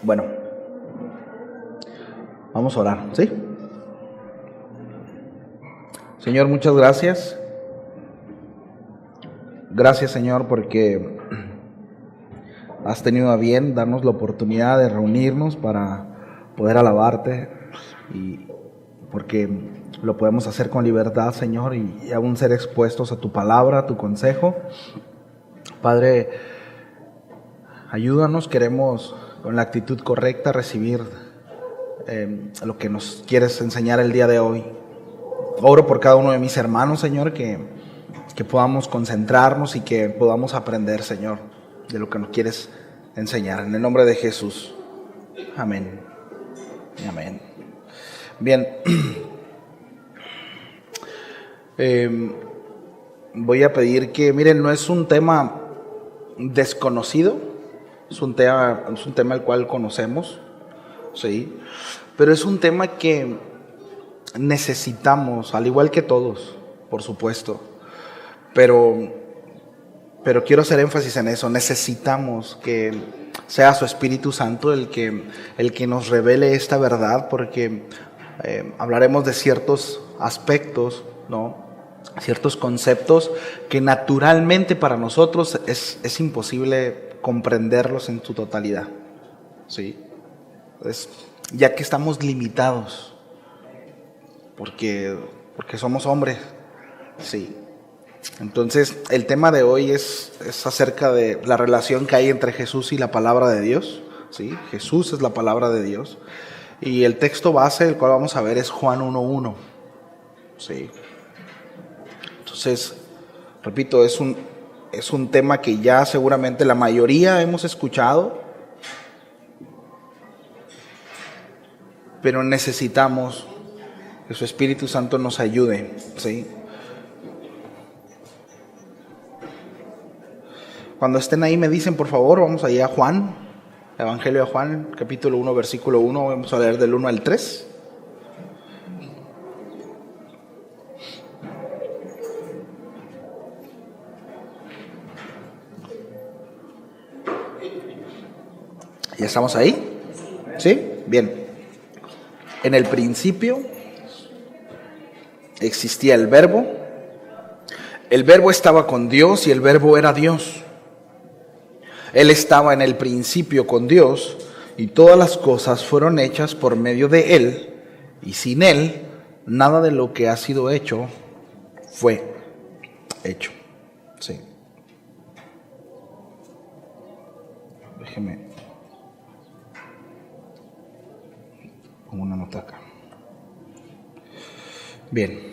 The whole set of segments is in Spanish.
Bueno, vamos a orar, ¿sí? Señor, muchas gracias. Gracias, Señor, porque has tenido a bien darnos la oportunidad de reunirnos para poder alabarte, y porque lo podemos hacer con libertad, Señor, y aún ser expuestos a tu palabra, a tu consejo. Padre, ayúdanos, queremos con la actitud correcta recibir lo que nos quieres enseñar el día de hoy. Oro por cada uno de mis hermanos, Señor, que podamos concentrarnos y que podamos aprender, Señor, de lo que nos quieres enseñar. En el nombre de Jesús. Amén. Amén. Bien. Voy a pedir que, miren, no es un tema desconocido. Es un tema el cual conocemos, ¿sí? Pero es un tema que necesitamos, al igual que todos, por supuesto. Pero quiero hacer énfasis en eso. Necesitamos que sea su Espíritu Santo el que nos revele esta verdad, porque hablaremos de ciertos aspectos, ¿no? Ciertos conceptos que naturalmente para nosotros es imposible comprenderlos en su totalidad, ¿sí? Ya que estamos limitados, porque somos hombres, ¿sí? Entonces, el tema de hoy es acerca de la relación que hay entre Jesús y la palabra de Dios, ¿sí? Jesús es la palabra de Dios. Y el texto base del cual vamos a ver es Juan 1:1, ¿sí? Entonces, repito, es un tema que ya seguramente la mayoría hemos escuchado, pero necesitamos que su Espíritu Santo nos ayude, ¿sí? Cuando estén ahí me dicen, por favor, vamos allá a Juan, Evangelio de Juan, capítulo 1, versículo 1, vamos a leer del 1 al 3. ¿Ya estamos ahí? ¿Sí? Bien. En el principio existía el Verbo estaba con Dios y el Verbo era Dios. Él estaba en el principio con Dios y todas las cosas fueron hechas por medio de Él, y sin Él nada de lo que ha sido hecho fue hecho. Sí. Déjeme. Pongo una nota acá. Bien.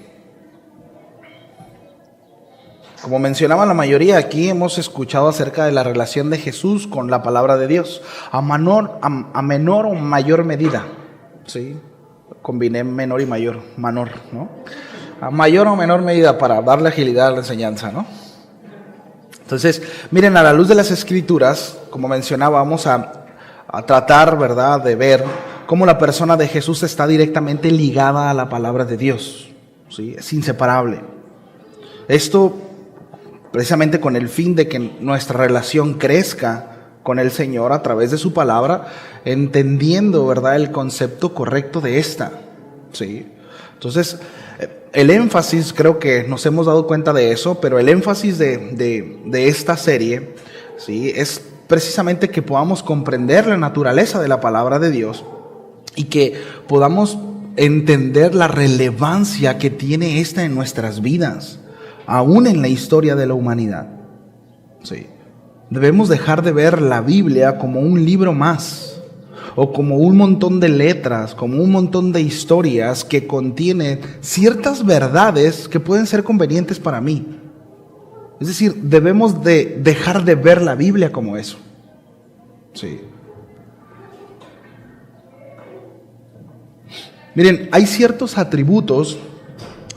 Como mencionaba la mayoría, aquí hemos escuchado acerca de la relación de Jesús con la palabra de Dios, a menor o mayor medida, ¿sí? Combiné menor y mayor, ¿no? A mayor o menor medida para darle agilidad a la enseñanza, ¿no? Entonces, miren, a la luz de las Escrituras, como mencionaba, vamos a tratar, ¿verdad?, de ver cómo la persona de Jesús está directamente ligada a la palabra de Dios, ¿sí? Es inseparable. Esto precisamente con el fin de que nuestra relación crezca con el Señor a través de su palabra, entendiendo, ¿verdad?, el concepto correcto de esta, ¿sí? Entonces, el énfasis, creo que nos hemos dado cuenta de eso, pero el énfasis de esta serie, ¿sí?, es precisamente que podamos comprender la naturaleza de la palabra de Dios y que podamos entender la relevancia que tiene esta en nuestras vidas, aún en la historia de la humanidad. Sí. Debemos dejar de ver la Biblia como un libro más, o como un montón de letras, como un montón de historias que contienen ciertas verdades que pueden ser convenientes para mí. Es decir, debemos de dejar de ver la Biblia como eso. Sí. Miren, hay ciertos atributos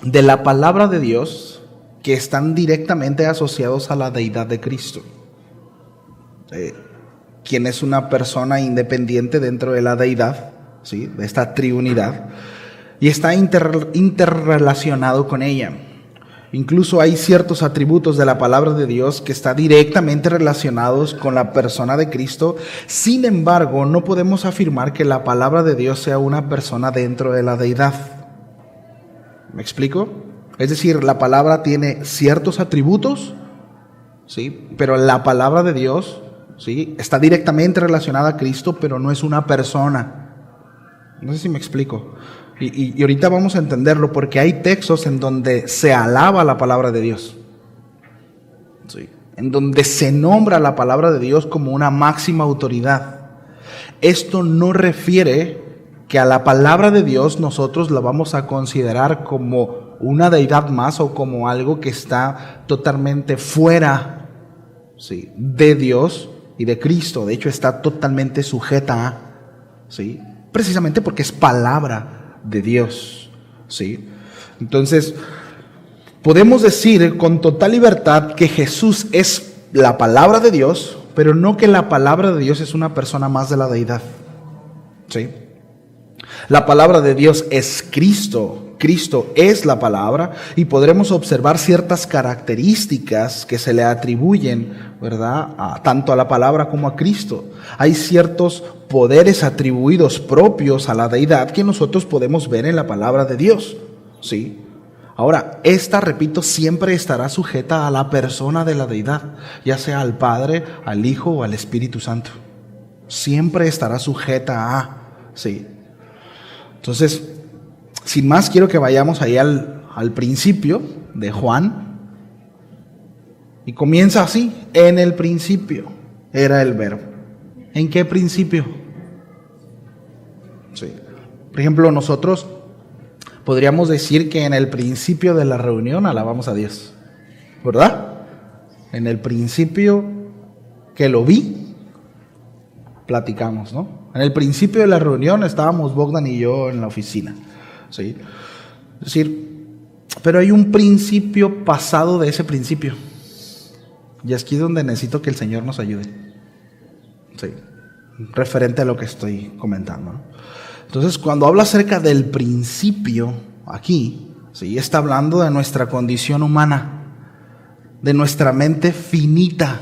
de la palabra de Dios que están directamente asociados a la deidad de Cristo, quien es una persona independiente dentro de la deidad, ¿sí?, de esta triunidad, y está interrelacionado con ella. Incluso hay ciertos atributos de la palabra de Dios que están directamente relacionados con la persona de Cristo. Sin embargo, no podemos afirmar que la palabra de Dios sea una persona dentro de la deidad. ¿Me explico? Es decir, la palabra tiene ciertos atributos, ¿sí? Pero la palabra de Dios, ¿sí?, está directamente relacionada a Cristo, pero no es una persona. No sé si me explico. Y ahorita vamos a entenderlo, porque hay textos en donde se alaba la palabra de Dios, ¿sí?, en donde se nombra la palabra de Dios como una máxima autoridad. Esto no refiere que a la palabra de Dios nosotros la vamos a considerar como una deidad más o como algo que está totalmente fuera, ¿sí?, de Dios y de Cristo. De hecho, está totalmente sujeta a, ¿sí?, precisamente porque es palabra de Dios, ¿sí? Entonces, podemos decir con total libertad que Jesús es la palabra de Dios, pero no que la palabra de Dios es una persona más de la deidad, ¿sí? La palabra de Dios es Cristo. Cristo es la palabra, y podremos observar ciertas características que se le atribuyen, ¿verdad?, tanto a la palabra como a Cristo. Hay ciertos poderes atribuidos propios a la deidad que nosotros podemos ver en la palabra de Dios, ¿sí? Ahora, esta, repito, siempre estará sujeta a la persona de la deidad, ya sea al Padre, al Hijo o al Espíritu Santo. Siempre estará sujeta a, ¿sí? Entonces, sin más, quiero que vayamos ahí al principio de Juan. Y comienza así: en el principio era el Verbo. ¿En qué principio? Sí. Por ejemplo, nosotros podríamos decir que en el principio de la reunión alabamos a Dios, ¿verdad? En el principio que lo vi, platicamos, ¿no? En el principio de la reunión estábamos Bogdan y yo en la oficina, ¿sí? Es decir, pero hay un principio pasado de ese principio. Y es aquí donde necesito que el Señor nos ayude, ¿sí?, referente a lo que estoy comentando, ¿no? Entonces, cuando habla acerca del principio aquí, ¿sí?, está hablando de nuestra condición humana, de nuestra mente finita,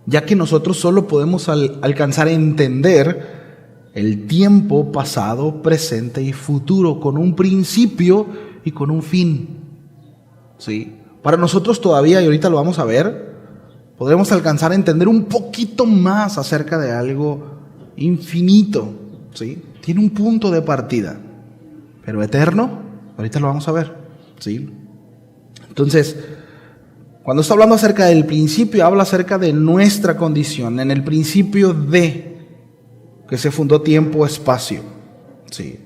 ya que nosotros solo podemos alcanzar a entender el tiempo pasado, presente y futuro, con un principio y con un fin, ¿sí? Para nosotros todavía, y ahorita lo vamos a ver, podremos alcanzar a entender un poquito más acerca de algo infinito, ¿sí? Tiene un punto de partida, pero eterno, ahorita lo vamos a ver, ¿sí? Entonces, cuando está hablando acerca del principio, habla acerca de nuestra condición, en el principio de que se fundó tiempo, espacio, ¿sí?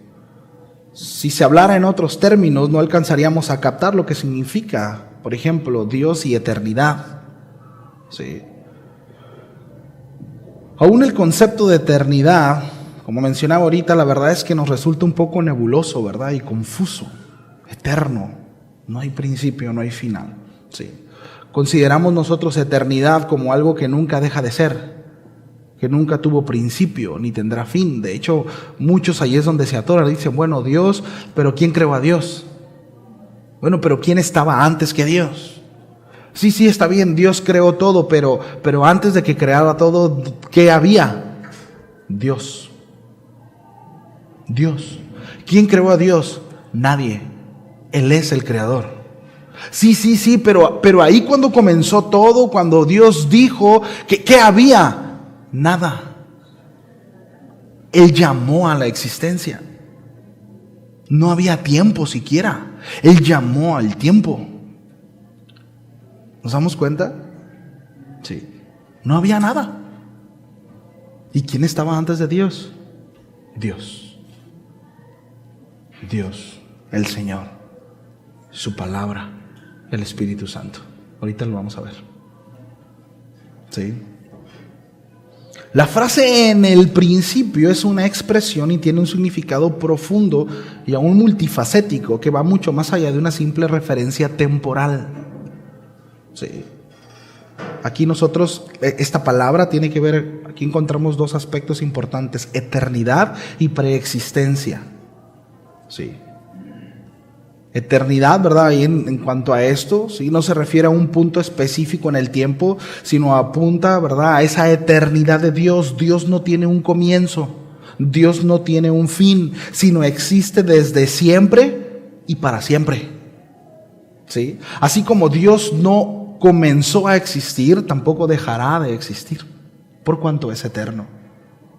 Si se hablara en otros términos, no alcanzaríamos a captar lo que significa, por ejemplo, Dios y eternidad, ¿sí? Aún el concepto de eternidad, como mencionaba ahorita, la verdad es que nos resulta un poco nebuloso, ¿verdad?, y confuso. Eterno, no hay principio, no hay final, ¿sí? Consideramos nosotros eternidad como algo que nunca deja de ser, que nunca tuvo principio ni tendrá fin. De hecho, muchos ahí es donde se atoran, dicen, bueno, Dios, pero ¿quién creó a Dios? Bueno, pero ¿quién estaba antes que Dios? Sí, está bien, Dios creó todo, pero antes de que creara todo, ¿qué había? Dios. Dios. ¿Quién creó a Dios? Nadie. Él es el creador. Sí, pero ahí cuando comenzó todo, cuando Dios dijo, ¿qué había? Nada. Él llamó a la existencia. No había tiempo siquiera. Él llamó al tiempo. ¿Nos damos cuenta? Sí. No había nada. ¿Y quién estaba antes de Dios? Dios. Dios, el Señor, su palabra, el Espíritu Santo. Ahorita lo vamos a ver. ¿Sí? La frase en el principio es una expresión y tiene un significado profundo y aún multifacético que va mucho más allá de una simple referencia temporal. Sí. Aquí nosotros, esta palabra tiene que ver, aquí encontramos dos aspectos importantes: eternidad y preexistencia. Sí. Eternidad, ¿verdad? Y en cuanto a esto, ¿sí? No se refiere a un punto específico en el tiempo, sino apunta, ¿verdad?, a esa eternidad de Dios. Dios no tiene un comienzo, Dios no tiene un fin, sino existe desde siempre y para siempre. ¿Sí? Así como Dios no comenzó a existir, tampoco dejará de existir, por cuanto es eterno.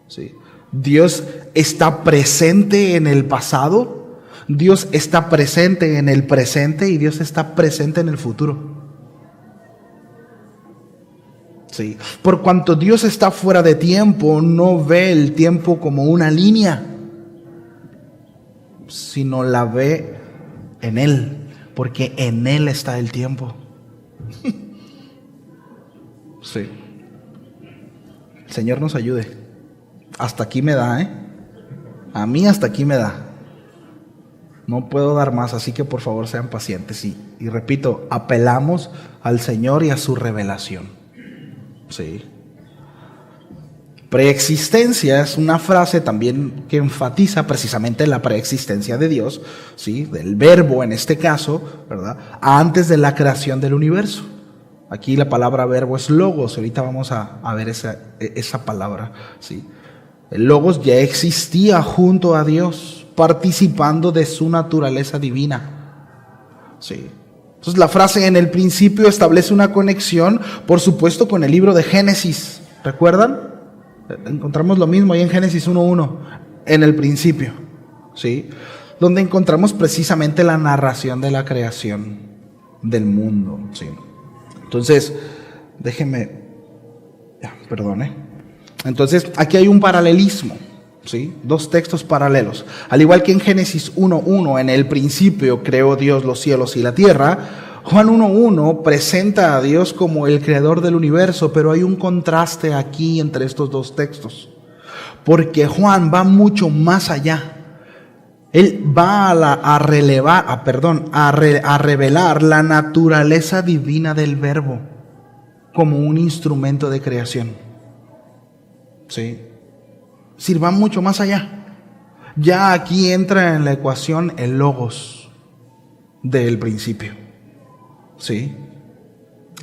¿Sí? Dios está presente en el pasado, Dios está presente en el presente y Dios está presente en el futuro. Sí. Por cuanto Dios está fuera de tiempo, no ve el tiempo como una línea, sino la ve en Él, porque en Él está el tiempo. Sí. El Señor nos ayude. Hasta aquí me da, A mí hasta aquí me da. No puedo dar más, así que por favor sean pacientes. Y repito, apelamos al Señor y a su revelación. Sí. Preexistencia es una frase también que enfatiza precisamente la preexistencia de Dios, ¿sí? Del verbo en este caso, ¿verdad? Antes de la creación del universo. Aquí la palabra verbo es logos, ahorita vamos a ver esa palabra, ¿sí? El logos ya existía junto a Dios, participando de su naturaleza divina. Sí. Entonces la frase en el principio establece una conexión, por supuesto, con el libro de Génesis. ¿Recuerdan? Encontramos lo mismo ahí en Génesis 1:1, en el principio, ¿sí? Donde encontramos precisamente la narración de la creación del mundo, ¿sí? Entonces, Entonces, aquí hay un paralelismo, ¿sí? Dos textos paralelos. Al igual que en Génesis 1:1, en el principio creó Dios los cielos y la tierra, Juan 1:1 presenta a Dios como el creador del universo, pero hay un contraste aquí entre estos dos textos, porque Juan va mucho más allá. Él va a revelar la naturaleza divina del verbo como un instrumento de creación. ¿Sí? Va mucho más allá. Ya aquí entra en la ecuación el logos del principio. ¿Sí?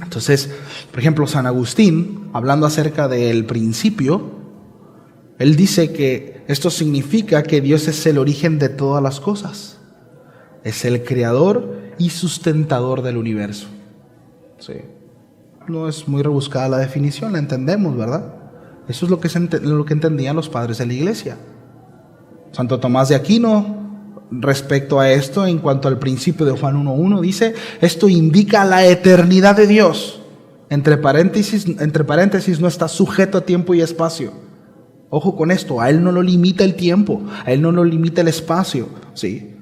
Entonces, por ejemplo, San Agustín, hablando acerca del principio, él dice que esto significa que Dios es el origen de todas las cosas. Es el creador y sustentador del universo. Sí. No es muy rebuscada la definición, la entendemos, ¿verdad? Eso es lo que entendían los padres de la iglesia. Santo Tomás de Aquino, respecto a esto, en cuanto al principio de Juan 1:1, dice: esto indica la eternidad de Dios. Entre paréntesis, no está sujeto a tiempo y espacio. Ojo con esto, a Él no lo limita el tiempo, a Él no lo limita el espacio, ¿sí?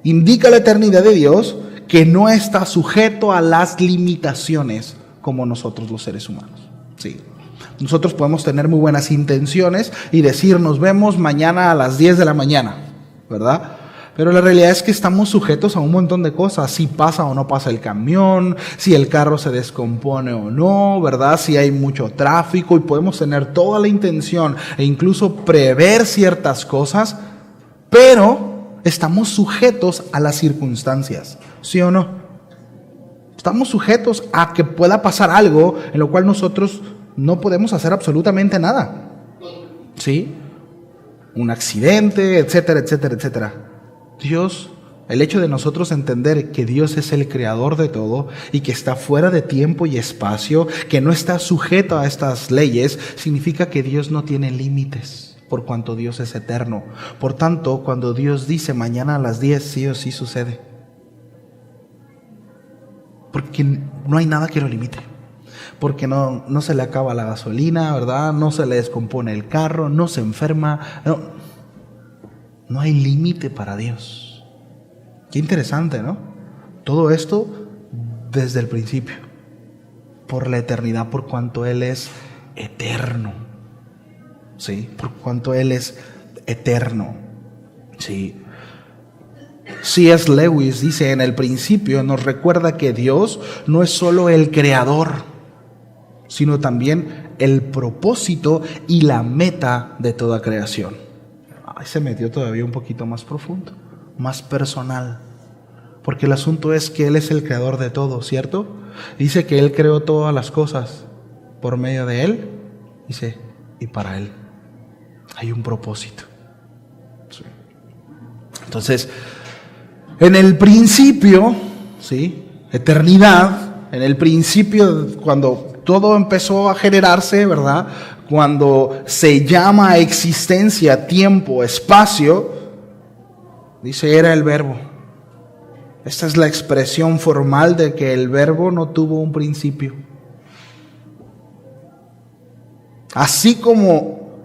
Indica la eternidad de Dios, que no está sujeto a las limitaciones como nosotros los seres humanos, ¿sí? Nosotros podemos tener muy buenas intenciones y decir: nos vemos mañana a las 10 de la mañana, ¿verdad? Pero la realidad es que estamos sujetos a un montón de cosas, si pasa o no pasa el camión, si el carro se descompone o no, ¿verdad? Si hay mucho tráfico, y podemos tener toda la intención e incluso prever ciertas cosas, pero estamos sujetos a las circunstancias, ¿sí o no? Estamos sujetos a que pueda pasar algo en lo cual nosotros no podemos hacer absolutamente nada, ¿sí? Un accidente, etcétera, etcétera, etcétera. Dios, el hecho de nosotros entender que Dios es el creador de todo y que está fuera de tiempo y espacio, que no está sujeto a estas leyes, significa que Dios no tiene límites, por cuanto Dios es eterno. Por tanto, cuando Dios dice mañana a las 10, sí o sí sucede. Porque no hay nada que lo limite. Porque no se le acaba la gasolina, ¿verdad? No se le descompone el carro, no se enferma. No hay límite para Dios. Qué interesante, ¿no? Todo esto desde el principio, por la eternidad, por cuanto Él es eterno. ¿Sí? Por cuanto Él es eterno. Sí. C.S. Lewis dice: en el principio nos recuerda que Dios no es solo el creador, sino también el propósito y la meta de toda creación. Ahí se metió todavía un poquito más profundo, más personal. Porque el asunto es que Él es el creador de todo, ¿cierto? Dice que Él creó todas las cosas por medio de Él, dice, y para Él. Hay un propósito. Sí. Entonces, en el principio, ¿sí? Eternidad, en el principio, cuando todo empezó a generarse, ¿verdad? Cuando se llama a existencia, tiempo, espacio, dice, era el Verbo. Esta es la expresión formal de que el Verbo no tuvo un principio. Así como,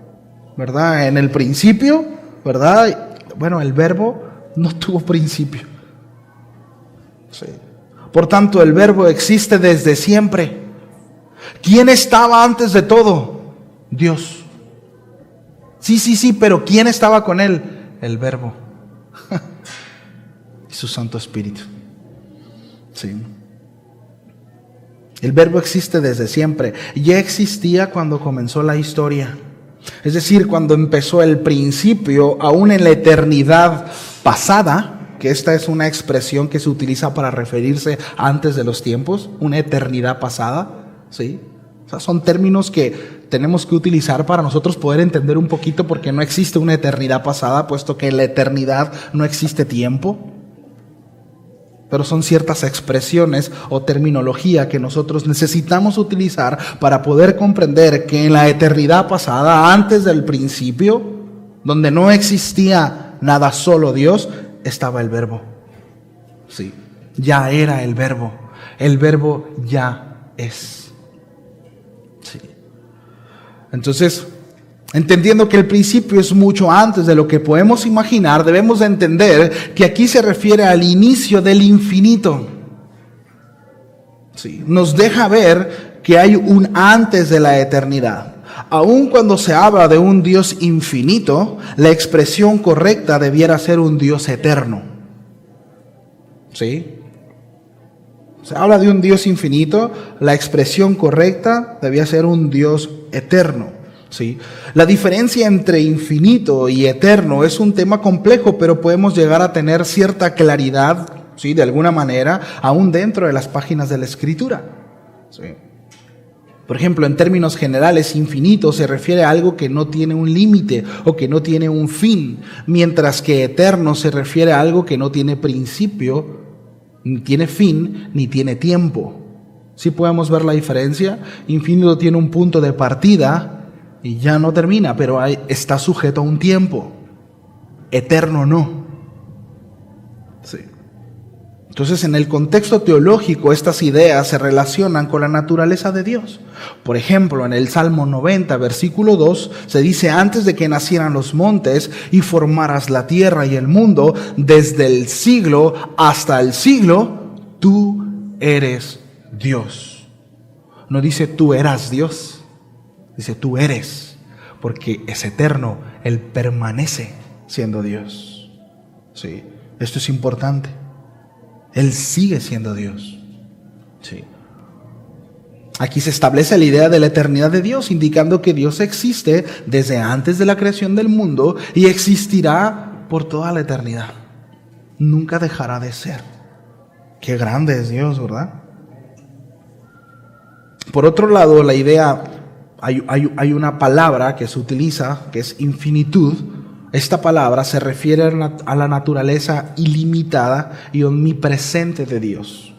¿verdad? En el principio, ¿verdad? Bueno, el Verbo no tuvo principio. Sí. Por tanto, el Verbo existe desde siempre. ¿Quién estaba antes de todo? Dios. Sí, pero ¿quién estaba con Él? El Verbo. Y su Santo Espíritu. Sí. El Verbo existe desde siempre. Ya existía cuando comenzó la historia. Es decir, cuando empezó el principio, aún en la eternidad pasada, que esta es una expresión que se utiliza para referirse antes de los tiempos, una eternidad pasada, ¿sí? O sea, son términos que tenemos que utilizar para nosotros poder entender un poquito, porque no existe una eternidad pasada, puesto que en la eternidad no existe tiempo. Pero son ciertas expresiones o terminología que nosotros necesitamos utilizar para poder comprender que en la eternidad pasada, antes del principio, donde no existía nada, solo Dios, estaba el Verbo. Sí, ya era el Verbo. El Verbo ya es. Sí. Entonces, entendiendo que el principio es mucho antes de lo que podemos imaginar, debemos de entender que aquí se refiere al inicio del infinito. Sí, nos deja ver que hay un antes de la eternidad. Aun cuando se habla de un Dios infinito, la expresión correcta debiera ser un Dios eterno. ¿Sí? Se habla de un Dios infinito, la expresión correcta debía ser un Dios eterno. ¿Sí? La diferencia entre infinito y eterno es un tema complejo, pero podemos llegar a tener cierta claridad, ¿sí? De alguna manera, aún dentro de las páginas de la Escritura. ¿Sí? Por ejemplo, en términos generales, infinito se refiere a algo que no tiene un límite o que no tiene un fin, mientras que eterno se refiere a algo que no tiene principio, ni tiene fin, ni tiene tiempo. ¿Sí podemos ver la diferencia? Infinito tiene un punto de partida y ya no termina, pero está sujeto a un tiempo. Eterno no. Sí. Entonces, en el contexto teológico, estas ideas se relacionan con la naturaleza de Dios. Por ejemplo, en el Salmo 90, versículo 2, se dice: antes de que nacieran los montes y formaras la tierra y el mundo, desde el siglo hasta el siglo, tú eres Dios. No dice tú eras Dios. Dice, tú eres, porque es eterno, Él permanece siendo Dios. Sí, esto es importante. Él sigue siendo Dios. Sí. Aquí se establece la idea de la eternidad de Dios, indicando que Dios existe desde antes de la creación del mundo y existirá por toda la eternidad. Nunca dejará de ser. Qué grande es Dios, ¿verdad? Por otro lado, la idea... Hay una palabra que se utiliza, que es infinitud. Esta palabra se refiere a la naturaleza ilimitada y omnipresente de Dios.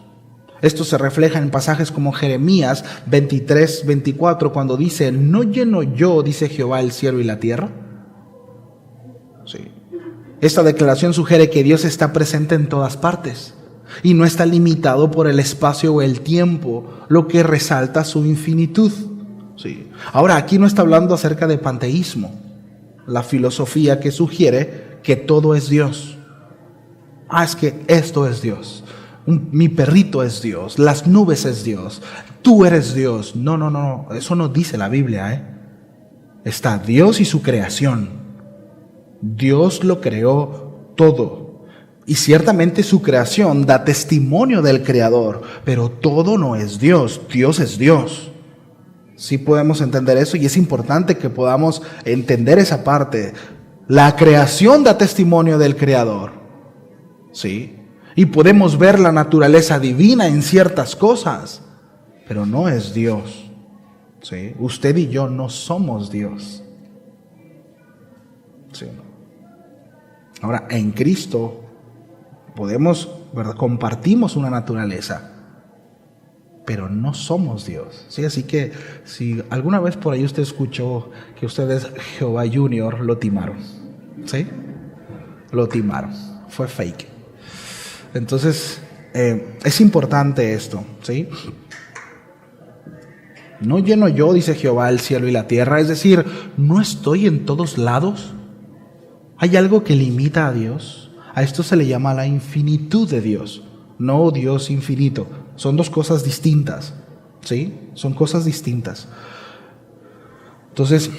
Esto se refleja en pasajes como Jeremías 23, 24, cuando dice: ¿no lleno yo, dice Jehová, el cielo y la tierra? Sí. Esta declaración sugiere que Dios está presente en todas partes y no está limitado por el espacio o el tiempo, lo que resalta su infinitud. Sí. Ahora, aquí no está hablando acerca de panteísmo, la filosofía que sugiere que todo es Dios. Es que esto es Dios, mi perrito es Dios, las nubes es Dios, tú eres Dios. No, eso no dice la Biblia. Está Dios y su creación. Dios lo creó todo. Y ciertamente su creación da testimonio del Creador, pero todo no es Dios, Dios es Dios. Sí podemos entender eso y es importante que podamos entender esa parte. La creación da testimonio del Creador, ¿sí? Y podemos ver la naturaleza divina en ciertas cosas, pero no es Dios, ¿sí? Usted y yo no somos Dios, ¿sí? Ahora, en Cristo podemos, ¿verdad?, compartimos una naturaleza, pero no somos Dios, ¿sí? Así que si alguna vez por ahí usted escuchó que usted es Jehová Junior, lo timaron, ¿sí? Lo timaron, fue fake. Entonces, es importante esto, ¿sí? No lleno yo, dice Jehová, el cielo y la tierra, es decir, no estoy en todos lados. ¿Hay algo que limita a Dios? A esto se le llama la infinitud de Dios, no Dios infinito. Son dos cosas distintas, ¿sí? Son cosas distintas. Entonces,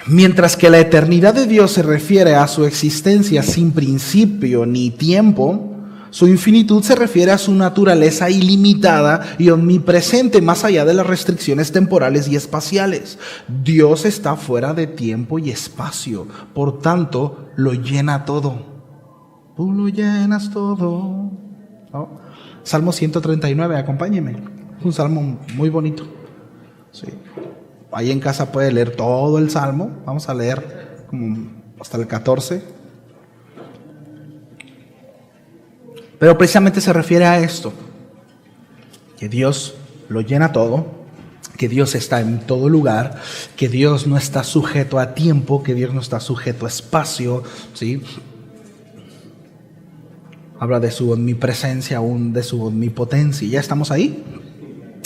mientras que la eternidad de Dios se refiere a su existencia sin principio ni tiempo, su infinitud se refiere a su naturaleza ilimitada y omnipresente más allá de las restricciones temporales y espaciales. Dios está fuera de tiempo y espacio, por tanto, lo llena todo. Tú lo llenas todo, ¿no? Salmo 139, acompáñeme. Es un salmo muy bonito, sí. Ahí en casa puede leer todo el salmo. Vamos a leer como hasta el 14. Pero precisamente se refiere a esto, que Dios lo llena todo, que Dios está en todo lugar, que Dios no está sujeto a tiempo, que Dios no está sujeto a espacio, ¿sí? Habla de su omnipresencia, aún de su omnipotencia. ¿Ya estamos ahí?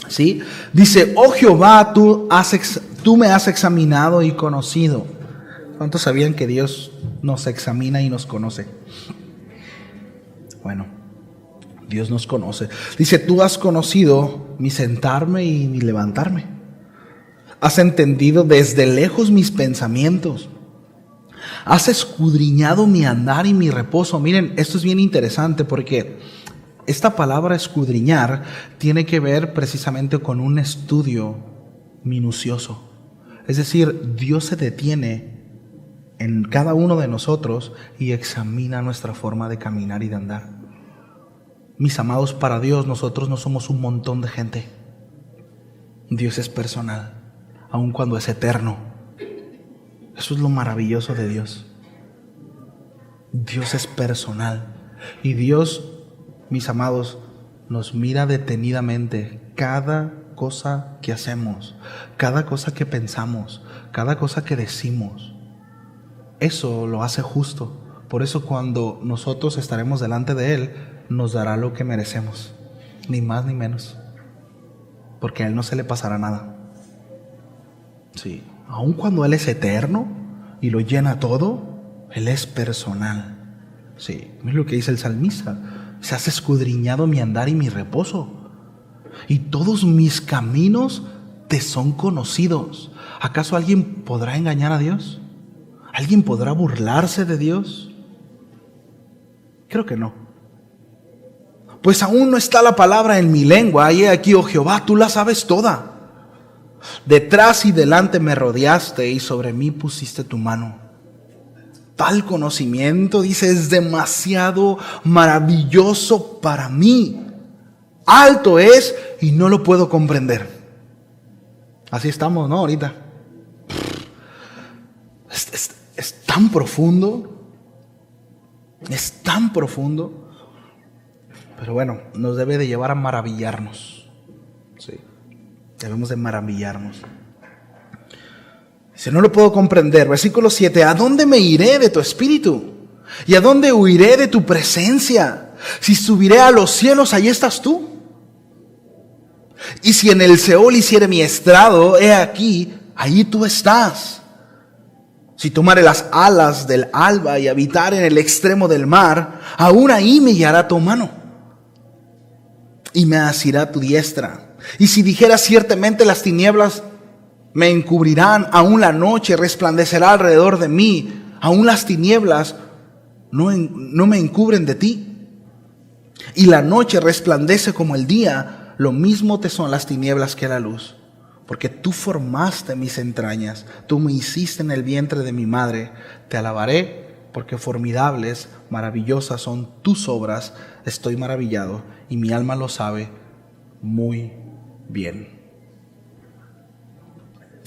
¿Sí? Dice, oh Jehová, tú me has examinado y conocido. ¿Cuántos sabían que Dios nos examina y nos conoce? Bueno, Dios nos conoce. Dice, tú has conocido mi sentarme y mi levantarme. Has entendido desde lejos mis pensamientos. Has escudriñado mi andar y mi reposo. Miren, esto es bien interesante porque esta palabra escudriñar tiene que ver precisamente con un estudio minucioso. Es decir, Dios se detiene en cada uno de nosotros y examina nuestra forma de caminar y de andar. Mis amados, para Dios nosotros no somos un montón de gente. Dios es personal, aun cuando es eterno. Eso es lo maravilloso de Dios. Dios es personal. Y Dios, mis amados, nos mira detenidamente cada cosa que hacemos, cada cosa que pensamos, cada cosa que decimos. Eso lo hace justo. Por eso cuando nosotros estaremos delante de Él, nos dará lo que merecemos, ni más ni menos, porque a Él no se le pasará nada. Sí, aun cuando Él es eterno y lo llena todo, Él es personal. Sí, mira lo que dice el salmista: se has escudriñado mi andar y mi reposo, y todos mis caminos te son conocidos. ¿Acaso alguien podrá engañar a Dios? ¿Alguien podrá burlarse de Dios? Creo que no. Pues aún no está la palabra en mi lengua, y he aquí, oh Jehová, tú la sabes toda. Detrás y delante me rodeaste y sobre mí pusiste tu mano. Tal conocimiento, dice, es demasiado maravilloso para mí. Alto es y no lo puedo comprender. Así estamos, ¿no? Ahorita. Es tan profundo. Es tan profundo. Pero bueno, nos debe de llevar a maravillarnos. Sí, debemos de maravillarnos. Dice, no lo puedo comprender. Versículo 7, ¿a dónde me iré de tu espíritu? ¿Y a dónde huiré de tu presencia? Si subiré a los cielos, ahí estás tú. Y si en el Seol hiciere mi estrado, he aquí, allí tú estás. Si tomare las alas del alba y habitar en el extremo del mar, aún ahí me guiará tu mano y me asirá tu diestra. Y si dijera ciertamente las tinieblas me encubrirán, aún la noche resplandecerá alrededor de mí, aún las tinieblas no me encubren de ti. Y la noche resplandece como el día, lo mismo te son las tinieblas que la luz. Porque tú formaste mis entrañas, tú me hiciste en el vientre de mi madre. Te alabaré porque formidables, maravillosas son tus obras, estoy maravillado y mi alma lo sabe muy bien.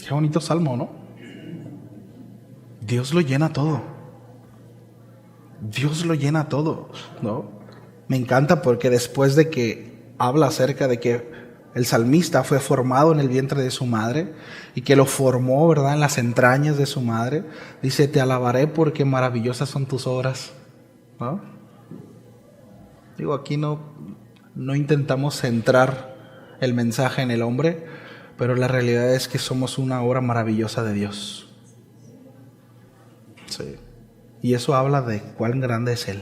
Qué bonito salmo, ¿no? Dios lo llena todo. Dios lo llena todo, ¿no? Me encanta porque después de que habla acerca de que el salmista fue formado en el vientre de su madre y que lo formó, ¿verdad?, en las entrañas de su madre, dice, te alabaré porque maravillosas son tus obras, ¿no? Digo, aquí no intentamos centrar el mensaje en el hombre, pero la realidad es que somos una obra maravillosa de Dios. Sí. Y eso habla de cuán grande es Él.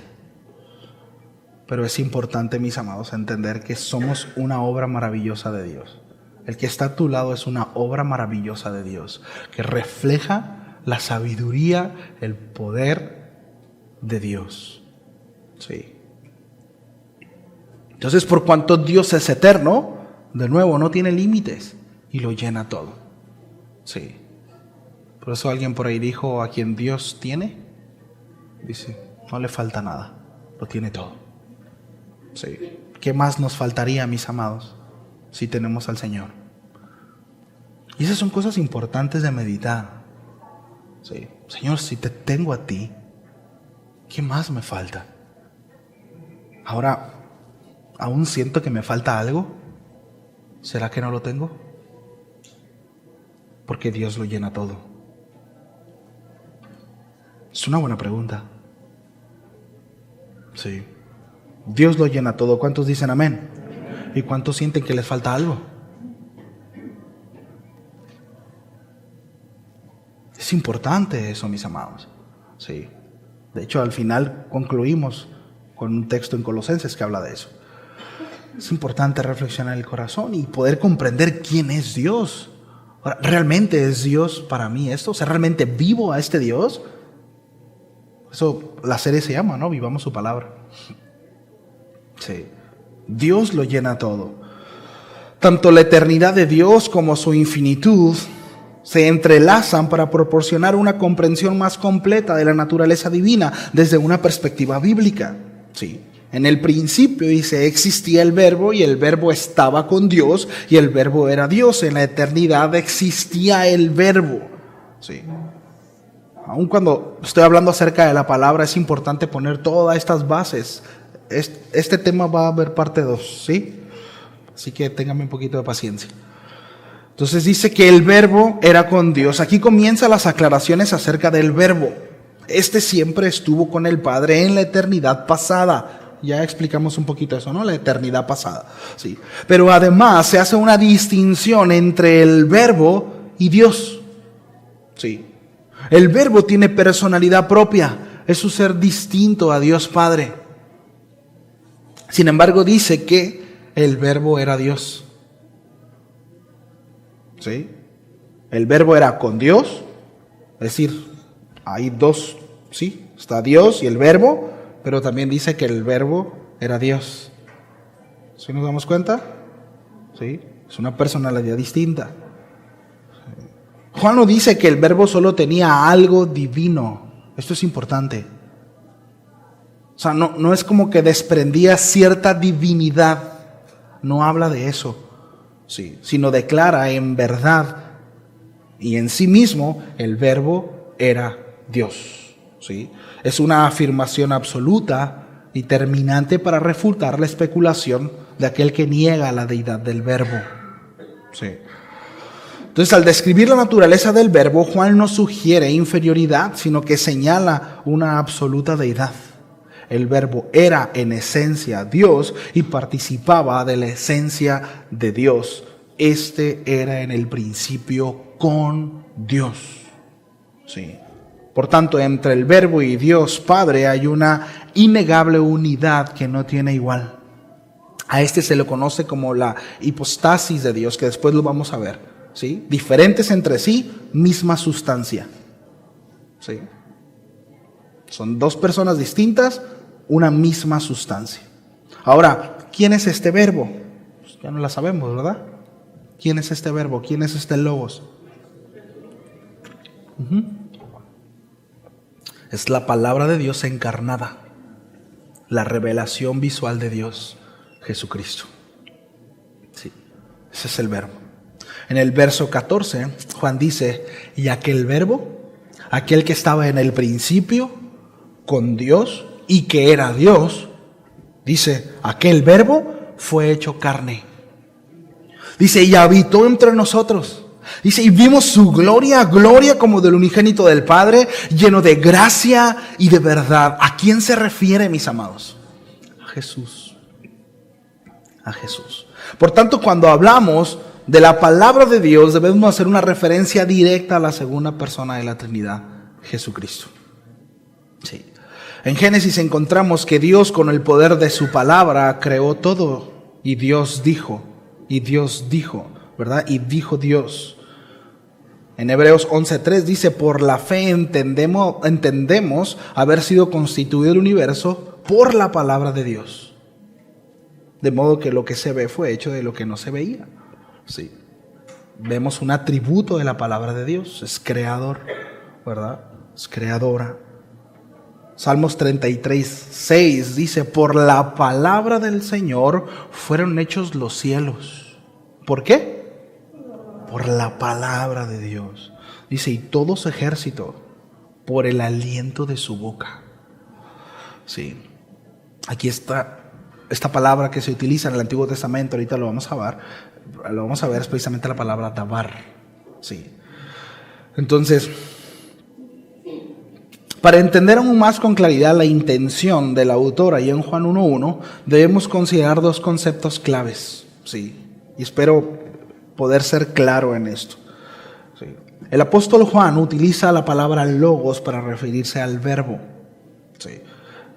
Pero es importante, mis amados, entender que somos una obra maravillosa de Dios. El que está a tu lado es una obra maravillosa de Dios, que refleja la sabiduría, el poder de Dios. Sí. Entonces, por cuanto Dios es eterno, de nuevo, no tiene límites y lo llena todo. Sí. Por eso alguien por ahí dijo, a quien Dios tiene, dice, no le falta nada, lo tiene todo. Sí. ¿Qué más nos faltaría, mis amados, si tenemos al Señor? Y esas son cosas importantes de meditar. Sí. Señor, si te tengo a ti, ¿qué más me falta? Ahora, ¿aún siento que me falta algo? ¿Será que no lo tengo? Porque Dios lo llena todo. Es una buena pregunta. Sí. Dios lo llena todo. ¿Cuántos dicen amén? ¿Y cuántos sienten que les falta algo? Es importante eso, mis amados. Sí. De hecho, al final concluimos con un texto en Colosenses que habla de eso. Es importante reflexionar el corazón y poder comprender quién es Dios. Ahora, ¿realmente es Dios para mí esto? O sea, ¿realmente vivo a este Dios? Eso, la serie se llama, ¿no? Vivamos su palabra. Sí. Dios lo llena todo. Tanto la eternidad de Dios como su infinitud se entrelazan para proporcionar una comprensión más completa de la naturaleza divina desde una perspectiva bíblica. Sí. En el principio, dice, existía el Verbo y el Verbo estaba con Dios y el Verbo era Dios. En la eternidad existía el Verbo. Sí. Aun cuando estoy hablando acerca de la palabra, es importante poner todas estas bases. Este tema va a haber parte 2, ¿sí? Así que ténganme un poquito de paciencia. Entonces dice que el Verbo era con Dios. Aquí comienzan las aclaraciones acerca del Verbo. Este siempre estuvo con el Padre en la eternidad pasada. Ya explicamos un poquito eso, ¿no? La eternidad pasada, sí. Pero además se hace una distinción entre el Verbo y Dios, sí. El Verbo tiene personalidad propia, es un ser distinto a Dios Padre. Sin embargo, dice que el Verbo era Dios. ¿Sí? El Verbo era con Dios, es decir, hay dos, ¿sí? Está Dios y el Verbo, pero también dice que el Verbo era Dios. ¿Sí nos damos cuenta? ¿Sí? Es una personalidad distinta. Juan no dice que el Verbo solo tenía algo divino. Esto es importante. O sea, no es como que desprendía cierta divinidad. No habla de eso. Sí, sino declara en verdad y en sí mismo el Verbo era Dios. ¿Sí? Es una afirmación absoluta y terminante para refutar la especulación de aquel que niega la deidad del Verbo. Sí. Entonces, al describir la naturaleza del Verbo, Juan no sugiere inferioridad, sino que señala una absoluta deidad. El Verbo era en esencia Dios y participaba de la esencia de Dios. Este era en el principio con Dios. Sí. Por tanto, entre el Verbo y Dios Padre hay una innegable unidad que no tiene igual. A este se le conoce como la hipostasis de Dios, que después lo vamos a ver. ¿Sí? Diferentes entre sí, misma sustancia. ¿Sí? Son dos personas distintas, una misma sustancia. Ahora, ¿quién es este Verbo? Pues ya no la sabemos, ¿verdad? ¿Quién es este Verbo? ¿Quién es este Logos? Es la palabra de Dios encarnada, la revelación visual de Dios, Jesucristo. Sí, ese es el verbo. En el verso 14, Juan dice, y aquel verbo, aquel que estaba en el principio con Dios y que era Dios, dice, aquel verbo fue hecho carne. Dice, y habitó entre nosotros. Dice, y vimos su gloria, gloria como del unigénito del Padre, lleno de gracia y de verdad. ¿A quién se refiere, mis amados? A Jesús. A Jesús. Por tanto, cuando hablamos de la palabra de Dios, debemos hacer una referencia directa a la segunda persona de la Trinidad, Jesucristo. Sí. En Génesis encontramos que Dios, con el poder de su palabra, creó todo. Y Dios dijo, ¿verdad? Y dijo Dios. En Hebreos 11:3 dice, por la fe entendemos haber sido constituido el universo por la palabra de Dios. De modo que lo que se ve fue hecho de lo que no se veía. Sí. Vemos un atributo de la palabra de Dios. Es creador, ¿verdad? Es creadora. Salmos 33:6 dice, por la palabra del Señor fueron hechos los cielos. ¿Por qué? Por la palabra de Dios. Dice, y todo su ejército por el aliento de su boca. Sí. Aquí está esta palabra que se utiliza en el Antiguo Testamento, ahorita lo vamos a ver, es precisamente la palabra dabar. Sí. Entonces, para entender aún más con claridad la intención del autor ahí en Juan 1:1, debemos considerar dos conceptos claves. Sí. Y espero poder ser claro en esto. Sí. El apóstol Juan utiliza la palabra logos para referirse al verbo. Sí.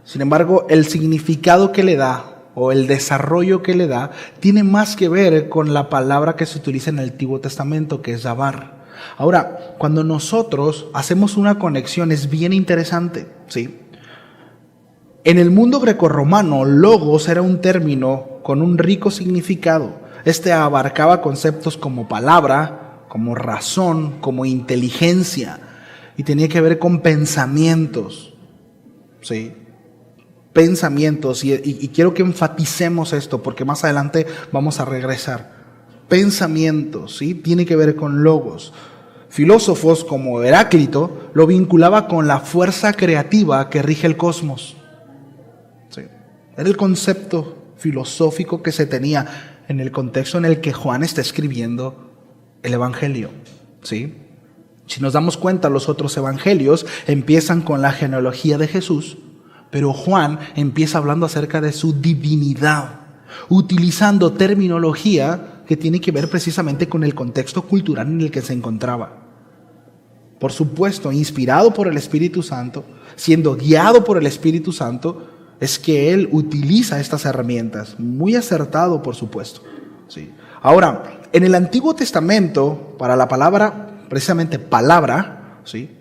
Sin embargo, el significado que le da o el desarrollo que le da tiene más que ver con la palabra que se utiliza en el Antiguo Testamento, que es dabar. Ahora, cuando nosotros hacemos una conexión es bien interesante, ¿sí? En el mundo grecorromano, logos era un término con un rico significado. Este abarcaba conceptos como palabra, como razón, como inteligencia, y tenía que ver con pensamientos, ¿sí? Pensamientos, y quiero que enfaticemos esto porque más adelante vamos a regresar. Pensamientos, ¿sí? Tiene que ver con logos. Filósofos como Heráclito lo vinculaba con la fuerza creativa que rige el cosmos. Sí. Era el concepto filosófico que se tenía en el contexto en el que Juan está escribiendo el Evangelio. ¿Sí? Si nos damos cuenta, los otros evangelios empiezan con la genealogía de Jesús, pero Juan empieza hablando acerca de su divinidad, utilizando terminología que tiene que ver precisamente con el contexto cultural en el que se encontraba. Por supuesto, inspirado por el Espíritu Santo, siendo guiado por el Espíritu Santo, es que él utiliza estas herramientas. Muy acertado, por supuesto. Sí. Ahora, en el Antiguo Testamento, para la palabra, precisamente palabra, ¿sí?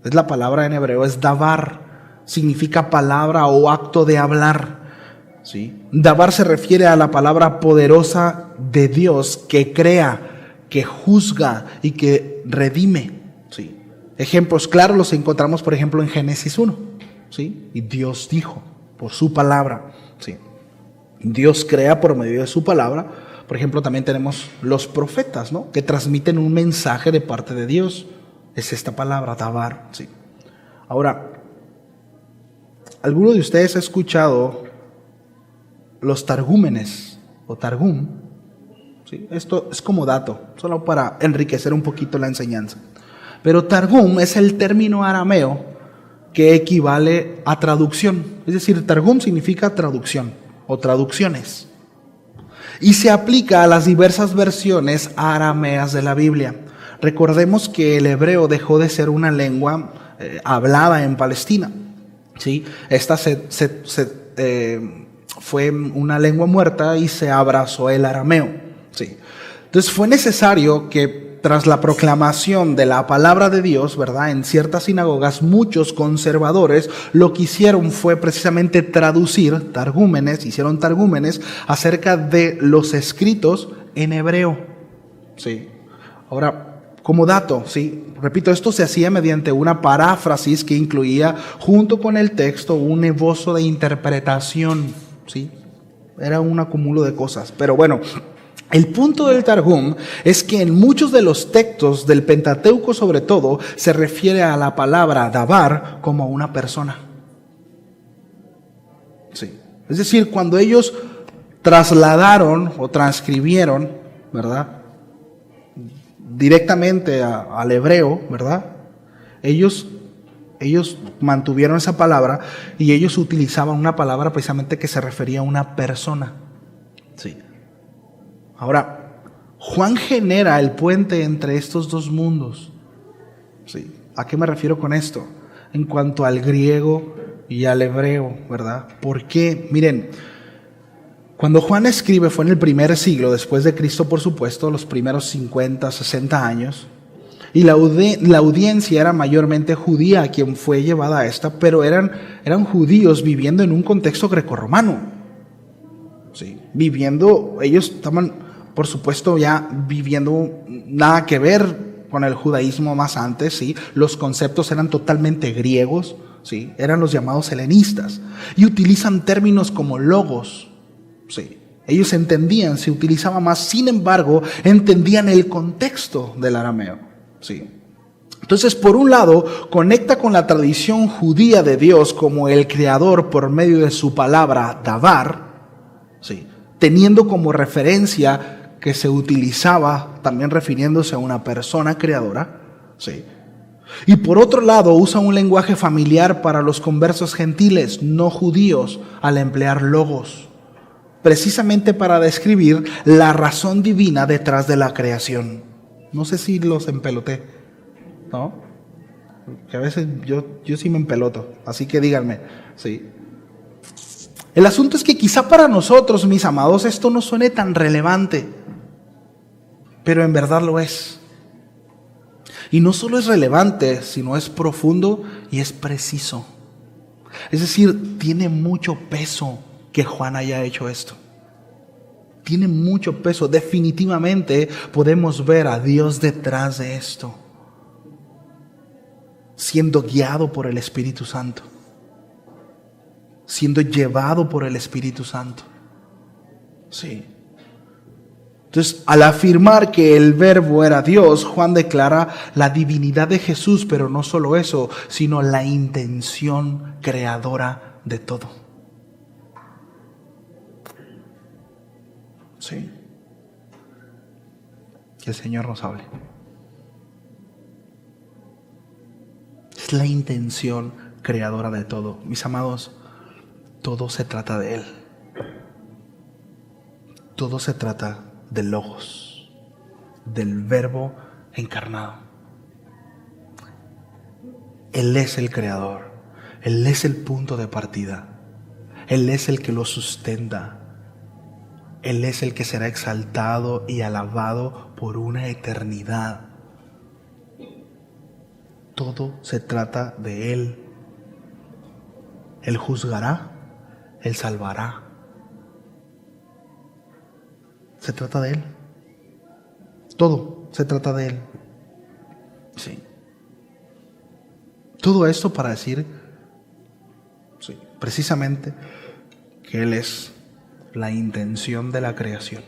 Es la palabra en hebreo, es davar. Significa palabra o acto de hablar. ¿Sí? Dabar se refiere a la palabra poderosa de Dios que crea, que juzga y que redime. ¿Sí? Ejemplos claros los encontramos, por ejemplo, en Génesis 1. ¿Sí? Y Dios dijo por su palabra. ¿Sí? Dios crea por medio de su palabra. Por ejemplo, también tenemos los profetas, ¿no? Que transmiten un mensaje de parte de Dios. Es esta palabra, dabar. ¿Sí? Ahora, ¿alguno de ustedes ha escuchado los targúmenes o targum? ¿Sí? Esto es como dato, solo para enriquecer un poquito la enseñanza. Pero targum es el término arameo que equivale a traducción. Es decir, targum significa traducción o traducciones. Y se aplica a las diversas versiones arameas de la Biblia. Recordemos que el hebreo dejó de ser una lengua hablada en Palestina. ¿Sí? Esta fue una lengua muerta y se abrazó el arameo. ¿Sí? Entonces fue necesario que tras la proclamación de la palabra de Dios, ¿verdad? En ciertas sinagogas, muchos conservadores lo que hicieron fue precisamente traducir hicieron targúmenes acerca de los escritos en hebreo. ¿Sí? Ahora, Como dato, ¿sí? Repito, esto se hacía mediante una paráfrasis que incluía junto con el texto un esbozo de interpretación, ¿sí? Era un acúmulo de cosas. Pero bueno, el punto del Targum es que en muchos de los textos del Pentateuco sobre todo se refiere a la palabra dabar como a una persona. Sí. Es decir, cuando ellos trasladaron o transcribieron, ¿verdad?, directamente al hebreo, ¿verdad?, ellos mantuvieron esa palabra y ellos utilizaban una palabra precisamente que se refería a una persona. Sí. Ahora, Juan genera el puente entre estos dos mundos. Sí. ¿A qué me refiero con esto? En cuanto al griego y al hebreo, ¿verdad? ¿Por qué? Miren, cuando Juan escribe fue en el primer siglo después de Cristo, por supuesto, los primeros 50, 60 años, y la audiencia era mayormente judía a quien fue llevada a esta, pero eran judíos viviendo en un contexto grecorromano. Sí, ellos estaban, por supuesto, ya viviendo nada que ver con el judaísmo más antes, ¿sí? Los conceptos eran totalmente griegos, ¿sí? Eran los llamados helenistas, y utilizan términos como logos. Sí, ellos entendían, se utilizaba más, sin embargo, entendían el contexto del arameo. Sí. Entonces, por un lado, conecta con la tradición judía de Dios como el creador por medio de su palabra davar, sí, teniendo como referencia que se utilizaba también refiriéndose a una persona creadora. Sí. Y por otro lado, usa un lenguaje familiar para los conversos gentiles, no judíos, al emplear logos, precisamente para describir la razón divina detrás de la creación. No sé si los empeloté, ¿no? Que a veces yo sí me empeloto, así que díganme, ¿sí? El asunto es que quizá para nosotros, mis amados, esto no suene tan relevante, pero en verdad lo es. Y no solo es relevante, sino es profundo y es preciso. Es decir, tiene mucho peso que Juan haya hecho esto. Tiene mucho peso. Definitivamente podemos ver a Dios detrás de esto, siendo guiado por el Espíritu Santo, siendo llevado por el Espíritu Santo. Sí. Entonces, al afirmar que el Verbo era Dios, Juan declara la divinidad de Jesús, pero no solo eso, sino la intención creadora de todo. Sí. Que el Señor nos hable. Es la intención creadora de todo. Mis amados, todo se trata de Él. Todo se trata del Logos, del Verbo encarnado. Él es el creador. Él es el punto de partida. Él es el que lo sustenta. Él es el que será exaltado y alabado por una eternidad. Todo se trata de Él. Él juzgará, Él salvará. Se trata de Él. Todo se trata de Él. Sí. Todo esto para decir, sí, precisamente, que Él es la intención de la creación.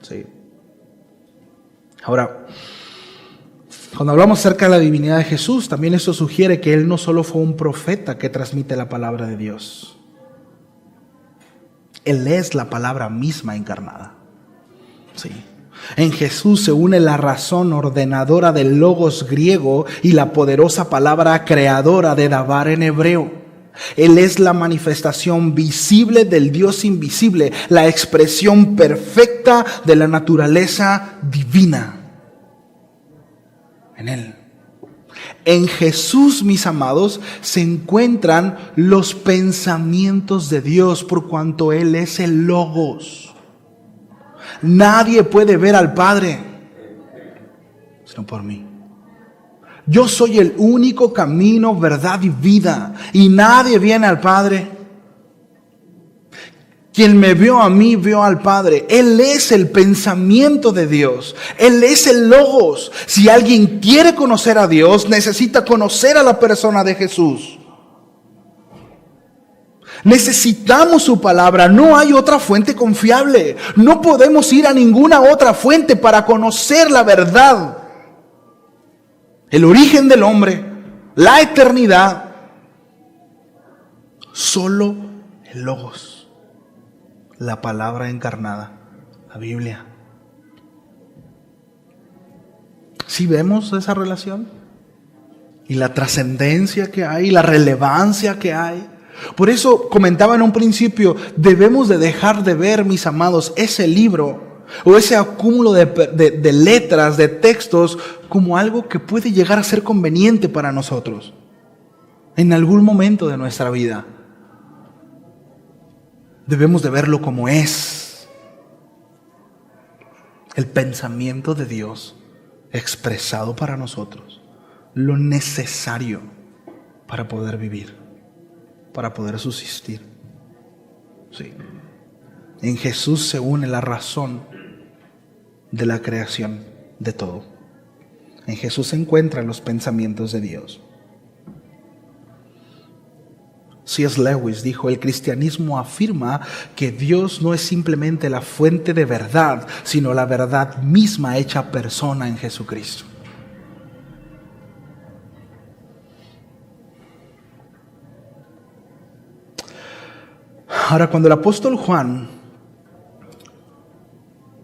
Sí. Ahora, cuando hablamos acerca de la divinidad de Jesús, también esto sugiere que Él no solo fue un profeta que transmite la palabra de Dios. Él es la palabra misma encarnada. Sí. En Jesús se une la razón ordenadora del logos griego y la poderosa palabra creadora de davar en hebreo. Él es la manifestación visible del Dios invisible, la expresión perfecta de la naturaleza divina. En Él. En Jesús, mis amados, se encuentran los pensamientos de Dios por cuanto Él es el Logos. Nadie puede ver al Padre sino por mí. Yo soy el único camino, verdad y vida, y nadie viene al Padre. Quien me vio a mí, vio al Padre. Él es el pensamiento de Dios. Él es el Logos. Si alguien quiere conocer a Dios, necesita conocer a la persona de Jesús. Necesitamos su palabra. No hay otra fuente confiable. No podemos ir a ninguna otra fuente para conocer la verdad. El origen del hombre, la eternidad. Solo el Logos. La palabra encarnada, la Biblia. ¿Sí vemos esa relación? Y la trascendencia que hay, la relevancia que hay. Por eso comentaba en un principio, debemos de dejar de ver, mis amados, ese libro o ese acúmulo de letras, de textos, como algo que puede llegar a ser conveniente para nosotros en algún momento de nuestra vida. Debemos de verlo como es. El pensamiento de Dios expresado para nosotros. Lo necesario para poder vivir, para poder subsistir. Sí. En Jesús se une la razón de la creación de todo. En Jesús se encuentran los pensamientos de Dios. C.S. Lewis dijo: el cristianismo afirma que Dios no es simplemente la fuente de verdad, sino la verdad misma hecha persona en Jesucristo. Ahora, cuando el apóstol Juan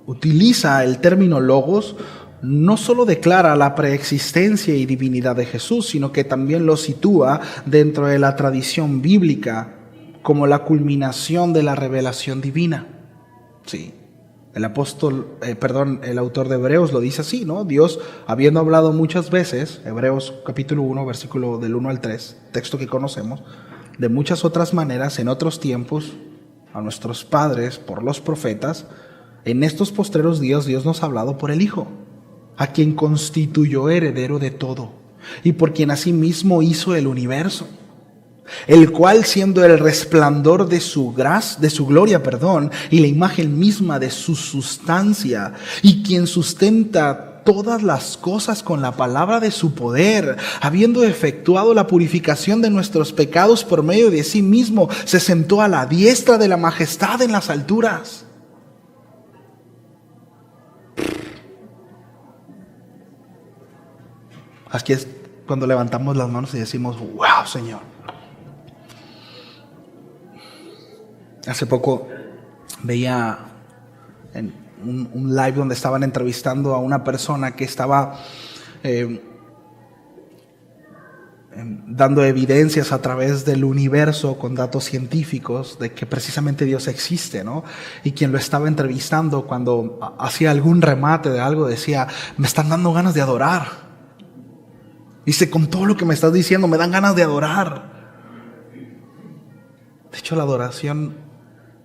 utiliza el término logos, no solo declara la preexistencia y divinidad de Jesús, sino que también lo sitúa dentro de la tradición bíblica como la culminación de la revelación divina. Sí. El autor de Hebreos lo dice así, ¿no? Dios, habiendo hablado muchas veces, Hebreos capítulo 1, versículo del 1 al 3, texto que conocemos, de muchas otras maneras, en otros tiempos, a nuestros padres, por los profetas, en estos postreros días Dios nos ha hablado por el Hijo, a quien constituyó heredero de todo, y por quien asimismo hizo el universo, el cual, siendo el resplandor de su gloria, y la imagen misma de su sustancia, y quien sustenta todas las cosas con la palabra de su poder, habiendo efectuado la purificación de nuestros pecados por medio de sí mismo, se sentó a la diestra de la majestad en las alturas. Aquí es cuando levantamos las manos y decimos: wow, Señor. Hace poco veía en un live donde estaban entrevistando a una persona que estaba dando evidencias a través del universo con datos científicos de que precisamente Dios existe, ¿no? Y quien lo estaba entrevistando, cuando hacía algún remate de algo, decía: me están dando ganas de adorar. Dice: con todo lo que me estás diciendo, me dan ganas de adorar. De hecho, la adoración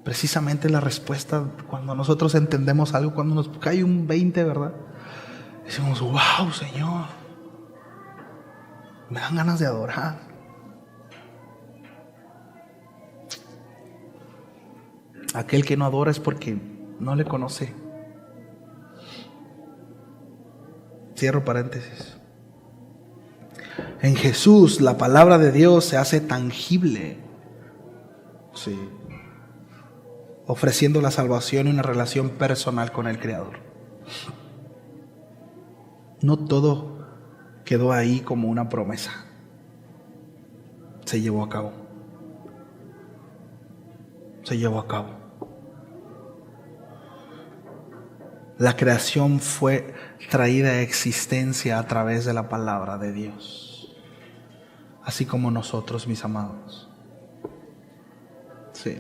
precisamente es la respuesta cuando nosotros entendemos algo, cuando nos cae un 20, ¿verdad? Decimos: wow, Señor, me dan ganas de adorar. Aquel que no adora es porque no le conoce. Cierro paréntesis. En Jesús la palabra de Dios se hace tangible, sí, ofreciendo la salvación y una relación personal con el Creador. No todo quedó ahí como una promesa, se llevó a cabo. Se llevó a cabo. La creación fue traída a existencia a través de la palabra de Dios, así como nosotros, mis amados. Sí.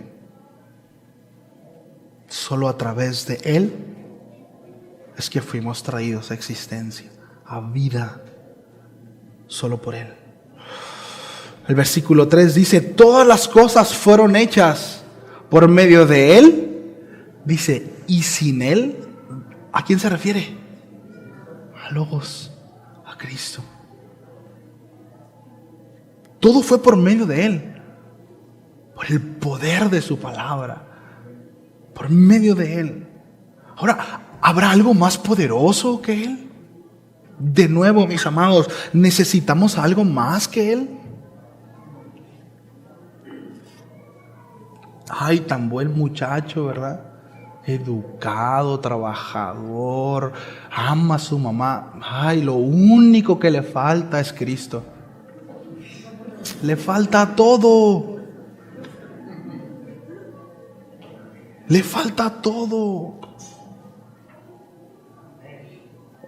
Solo a través de Él es que fuimos traídos a existencia, a vida, solo por Él. El versículo 3 dice: todas las cosas fueron hechas por medio de Él. Dice: y sin Él, ¿a quién se refiere? A Logos, a Cristo. Todo fue por medio de Él, por el poder de su palabra. por medio de Él. Ahora, ¿habrá algo más poderoso que Él? De nuevo, mis amados, ¿necesitamos algo más que Él? Ay, tan buen muchacho, ¿verdad? Educado, trabajador, ama a su mamá. Ay, lo único que le falta es Cristo. Le falta todo. Le falta todo.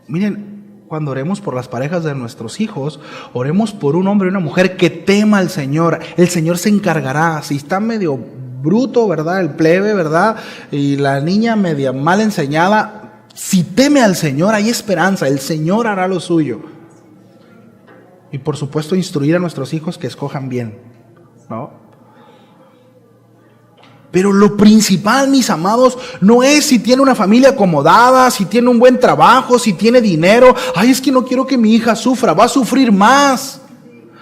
Miren, cuando oremos por las parejas de nuestros hijos, oremos por un hombre y una mujer que tema al Señor. El Señor se encargará. Si está medio bruto, ¿verdad? El plebe, ¿verdad? Y la niña media mal enseñada, si teme al Señor, hay esperanza. El Señor hará lo suyo. Y por supuesto, instruir a nuestros hijos que escojan bien, ¿no? Pero lo principal, mis amados, no es si tiene una familia acomodada, si tiene un buen trabajo, si tiene dinero. Ay, es que no quiero que mi hija sufra, va a sufrir más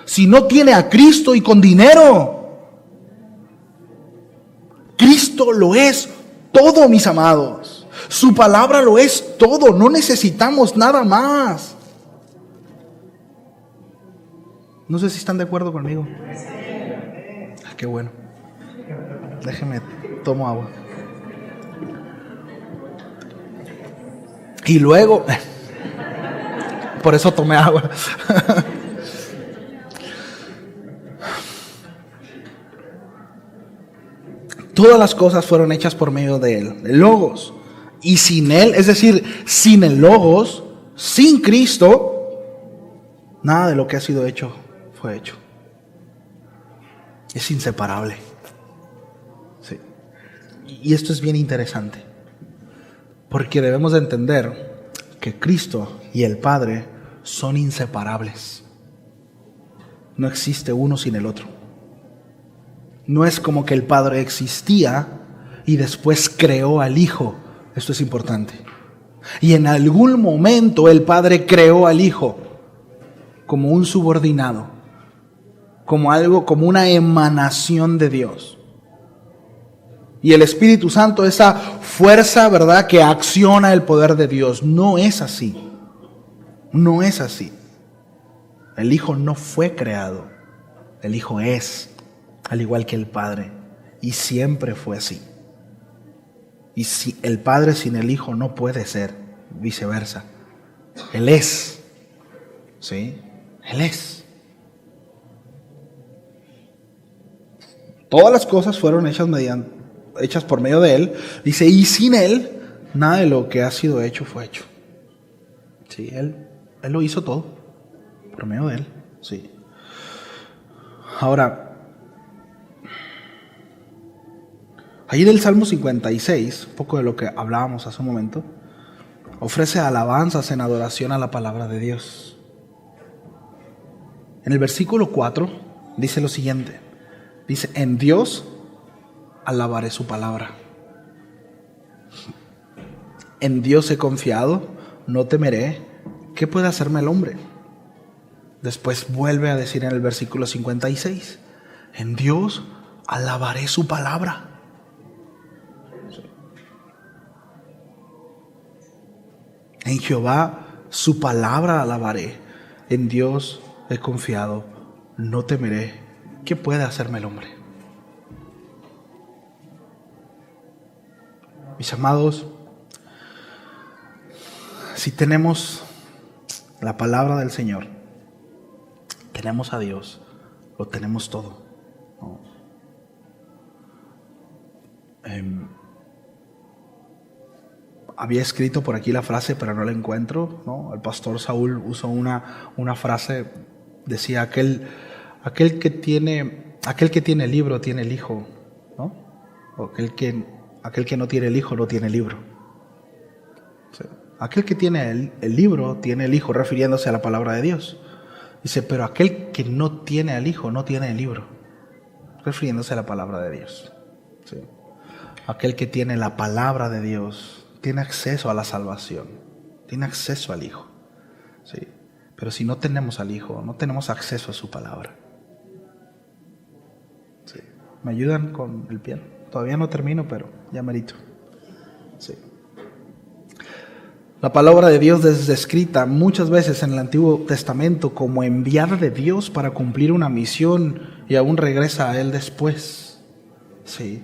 si no tiene a Cristo y con dinero. Cristo lo es todo, mis amados. Su palabra lo es todo, no necesitamos nada más. No sé si están de acuerdo conmigo. Qué bueno. Déjeme, tomo agua. Y luego, por eso tomé agua. Todas las cosas fueron hechas por medio de Él, el Logos. Y sin Él, es decir, sin el Logos, sin Cristo, nada de lo que ha sido hecho fue hecho. Es inseparable. Sí. Y esto es bien interesante, porque debemos de entender que Cristo y el Padre son inseparables. No existe uno sin el otro. No es como que el Padre existía y después creó al Hijo. Esto es importante. Y en algún momento el Padre creó al Hijo como un subordinado, como algo, como una emanación de Dios. Y el Espíritu Santo, esa fuerza, ¿verdad?, que acciona el poder de Dios. No es así. No es así. El Hijo no fue creado. El Hijo es, al igual que el Padre. Y siempre fue así. Y si el Padre sin el Hijo no puede ser, viceversa. Él es. ¿Sí? Él es. Todas las cosas fueron hechas por medio de Él. Dice, y sin Él, nada de lo que ha sido hecho fue hecho. Sí, Él lo hizo todo. Por medio de Él. Sí. Ahora, ahí del Salmo 56, un poco de lo que hablábamos hace un momento, ofrece alabanzas en adoración a la palabra de Dios. En el versículo 4 dice lo siguiente. Dice, en Dios alabaré su palabra. En Dios he confiado, no temeré. ¿Qué puede hacerme el hombre? Después vuelve a decir en el versículo 56, en Dios alabaré su palabra. En Jehová su palabra alabaré. En Dios he confiado, no temeré. ¿Qué puede hacerme el hombre? Mis amados, si tenemos la palabra del Señor, tenemos a Dios, lo tenemos todo, ¿no? Había escrito por aquí la frase, pero no la encuentro, ¿no? El pastor Saúl usó una frase, decía, aquel que tiene el libro tiene el hijo, ¿no? O aquel que no tiene el hijo no tiene el libro. Sí. Aquel que tiene el libro tiene el hijo, refiriéndose a la palabra de Dios. Dice, pero aquel que no tiene al hijo no tiene el libro, refiriéndose a la palabra de Dios. Sí. Aquel que tiene la palabra de Dios tiene acceso a la salvación, tiene acceso al Hijo. Sí. Pero si no tenemos al Hijo, no tenemos acceso a su palabra. Sí. ¿Me ayudan con el piano? Todavía no termino, pero ya merito. Sí. La palabra de Dios es descrita muchas veces en el Antiguo Testamento como enviada de Dios para cumplir una misión y aún regresa a Él después. Sí.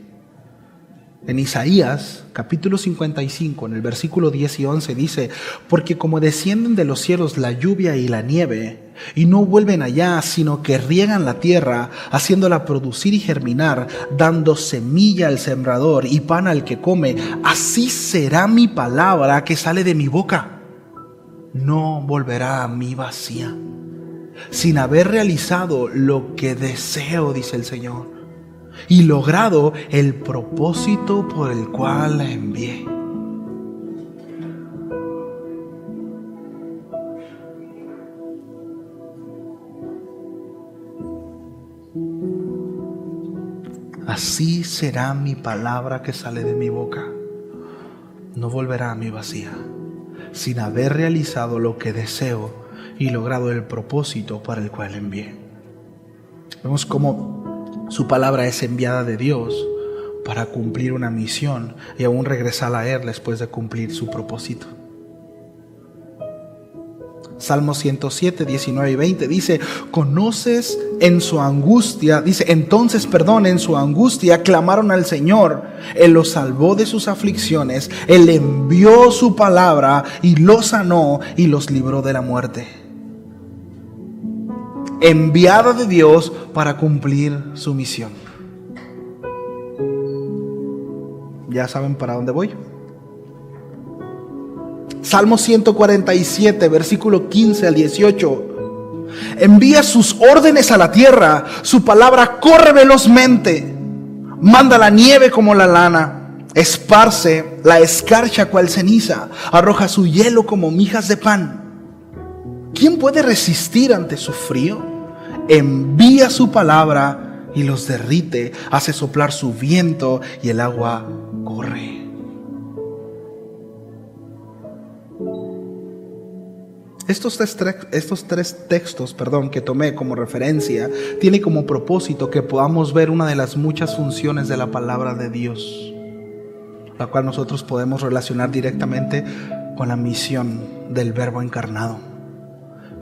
En Isaías, capítulo 55, en el versículo 10 y 11 dice: porque como descienden de los cielos la lluvia y la nieve, y no vuelven allá, sino que riegan la tierra, haciéndola producir y germinar, dando semilla al sembrador y pan al que come, así será mi palabra que sale de mi boca. No volverá a mí vacía, sin haber realizado lo que deseo, dice el Señor, y logrado el propósito por el cual la envié. Así será mi palabra que sale de mi boca. No volverá a mí vacía, sin haber realizado lo que deseo y logrado el propósito para el cual la envié. Vemos cómo su palabra es enviada de Dios para cumplir una misión y aún regresar a Él después de cumplir su propósito. Salmo 107, 19 y 20 dice: conoces en su angustia, en su angustia clamaron al Señor, Él los salvó de sus aflicciones, Él envió su palabra y los sanó y los libró de la muerte. Enviada de Dios para cumplir su misión. ¿Ya saben para dónde voy? Salmo 147, versículo 15 al 18. Envía sus órdenes a la tierra, su palabra corre velozmente. Manda la nieve como la lana, esparce la escarcha cual ceniza, arroja su hielo como migas de pan. ¿Quién puede resistir ante su frío? Envía su palabra y los derrite, hace soplar su viento y el agua corre. Estos tres textos que tomé como referencia tienen como propósito que podamos ver una de las muchas funciones de la palabra de Dios, la cual nosotros podemos relacionar directamente con la misión del Verbo encarnado.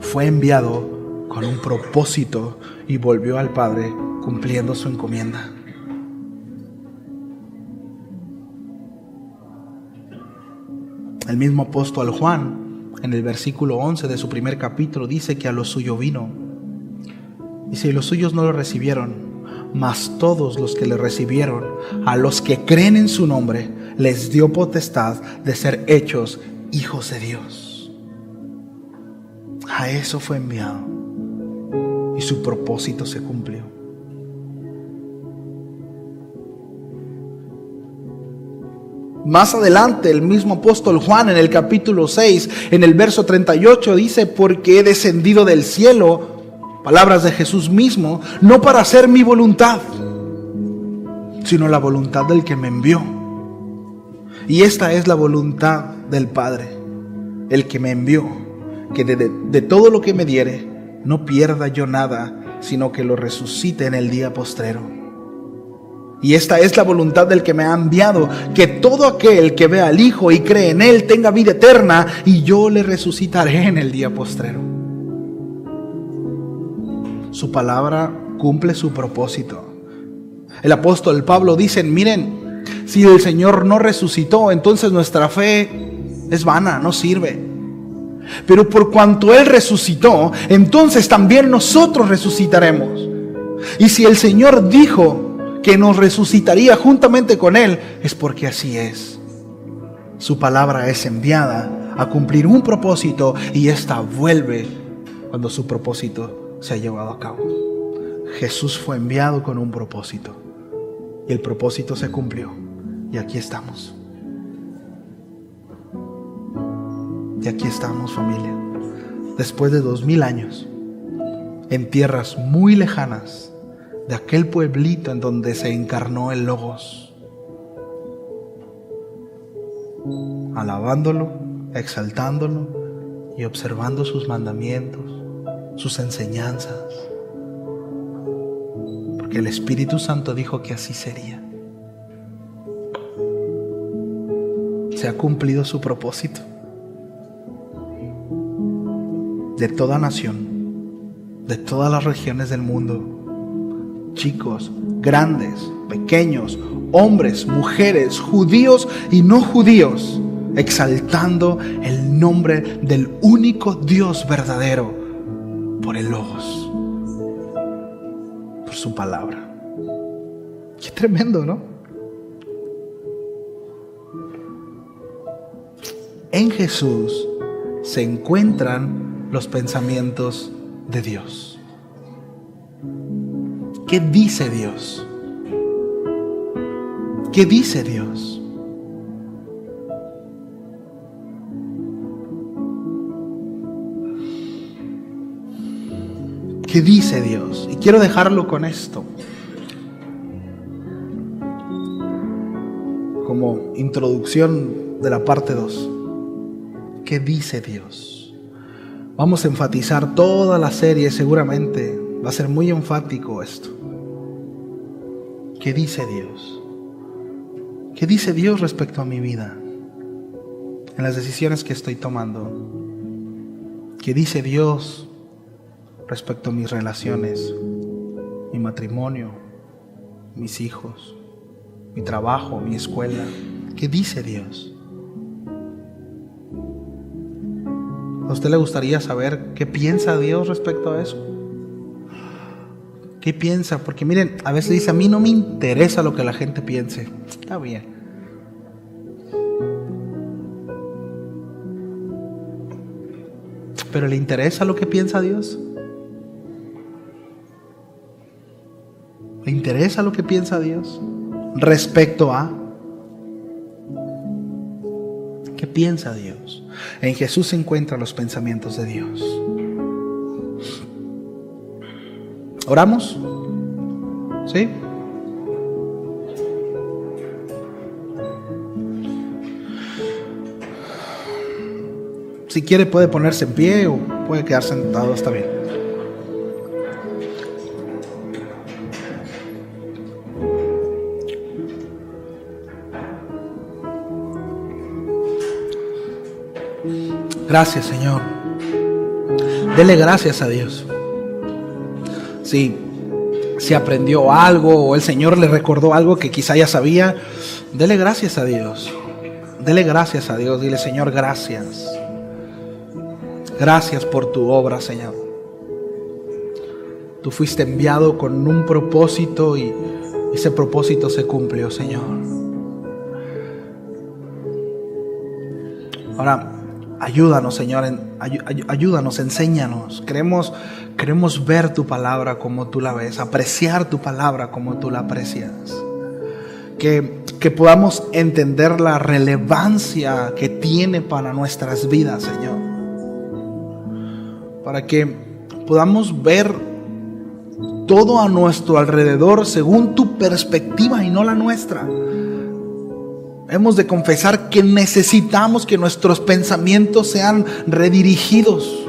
Fue enviado con un propósito y volvió al Padre cumpliendo su encomienda. El mismo apóstol Juan, en el versículo 11 de su primer capítulo, dice que a lo suyo vino. Dice: y los suyos no lo recibieron, mas todos los que le recibieron, a los que creen en su nombre, les dio potestad de ser hechos hijos de Dios. A eso fue enviado y su propósito se cumplió. Más adelante, el mismo apóstol Juan, en el capítulo 6, en el verso 38, dice: porque he descendido del cielo, palabras de Jesús mismo, no para hacer mi voluntad, sino la voluntad del que me envió. Y esta es la voluntad del Padre, el que me envió, que de todo lo que me diere, no pierda yo nada, sino que lo resucite en el día postrero. Y esta es la voluntad del que me ha enviado, que todo aquel que vea al Hijo y cree en Él tenga vida eterna, y yo le resucitaré en el día postrero. Su palabra cumple su propósito. El apóstol Pablo dice: miren, si el Señor no resucitó, entonces nuestra fe es vana, no sirve. Pero por cuanto Él resucitó, entonces también nosotros resucitaremos. Y si el Señor dijo que nos resucitaría juntamente con Él, es porque así es. Su palabra es enviada a cumplir un propósito, y ésta vuelve cuando su propósito se ha llevado a cabo. Jesús fue enviado con un propósito y el propósito se cumplió, y aquí estamos. Y aquí estamos, familia, después de 2000 años, en tierras muy lejanas de aquel pueblito en donde se encarnó el Logos, alabándolo, exaltándolo y observando sus mandamientos, sus enseñanzas, porque el Espíritu Santo dijo que así sería. se ha cumplido su propósito. De toda nación, de todas las regiones del mundo, chicos, grandes, pequeños, hombres, mujeres, judíos y no judíos, exaltando el nombre del único Dios verdadero por el Logos, por su palabra. Qué tremendo, ¿no? En Jesús se encuentran los pensamientos de Dios. ¿Qué dice Dios? ¿Qué dice Dios? ¿Qué dice Dios? Y quiero dejarlo con esto como introducción de la parte 2. ¿Qué dice Dios? Vamos a enfatizar toda la serie, seguramente va a ser muy enfático esto. ¿Qué dice Dios? ¿Qué dice Dios respecto a mi vida? En las decisiones que estoy tomando. ¿Qué dice Dios respecto a mis relaciones? Mi matrimonio, mis hijos, mi trabajo, mi escuela. ¿Qué dice Dios? ¿A usted le gustaría saber qué piensa Dios respecto a eso? ¿Qué piensa? Porque miren, a veces dice, a mí no me interesa lo que la gente piense. Está bien. ¿Pero le interesa lo que piensa Dios? ¿Le interesa lo que piensa Dios respecto a? ¿Qué piensa Dios? En Jesús se encuentran los pensamientos de Dios. ¿Oramos? ¿Sí? Si quiere puede ponerse en pie o puede quedar sentado, está bien. Gracias, Señor. Dele gracias a Dios. Si aprendió algo o el Señor le recordó algo que quizá ya sabía, dele gracias a Dios. Dele gracias a Dios. Dile, Señor, gracias. Gracias por tu obra, Señor. Tú fuiste enviado con un propósito y ese propósito se cumplió, Señor. Ahora, ayúdanos, Señor, ayúdanos, enséñanos. Queremos ver tu palabra como tú la ves, apreciar tu palabra como tú la aprecias. Que podamos entender la relevancia que tiene para nuestras vidas, Señor. Para que podamos ver todo a nuestro alrededor según tu perspectiva y no la nuestra. Hemos de confesar que necesitamos que nuestros pensamientos sean redirigidos.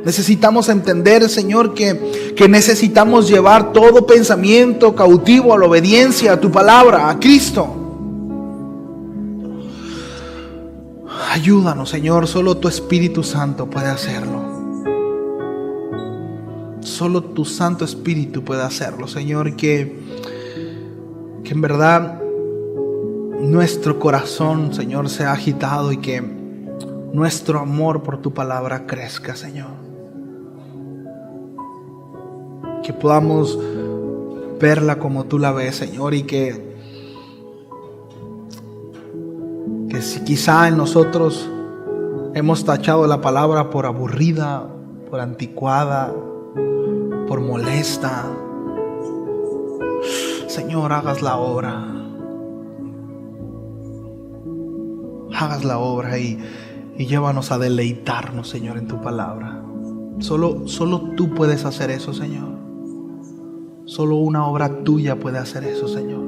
Necesitamos entender, Señor, que necesitamos llevar todo pensamiento cautivo a la obediencia a tu palabra, a Cristo. Ayúdanos, Señor, solo tu Espíritu Santo puede hacerlo. Solo tu Santo Espíritu puede hacerlo, Señor, que en verdad nuestro corazón, Señor, sea agitado y que nuestro amor por tu palabra crezca, Señor. Que podamos verla como tú la ves, Señor, y que si quizá en nosotros hemos tachado la palabra por aburrida, por anticuada, por molesta, Señor, hagas la obra. Hagas la obra y llévanos a deleitarnos, Señor, en tu palabra. Solo tú puedes hacer eso, Señor. Solo una obra tuya puede hacer eso, Señor.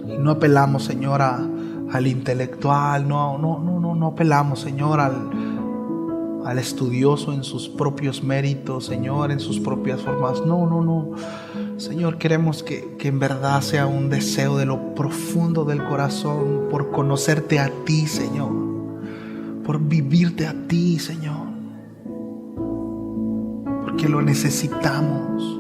Y no apelamos, Señor, al intelectual. No apelamos, Señor, al estudioso en sus propios méritos, Señor, en sus propias formas. No. Señor, queremos que en verdad sea un deseo de lo profundo del corazón por conocerte a ti, Señor, por vivirte a ti, Señor, porque lo necesitamos.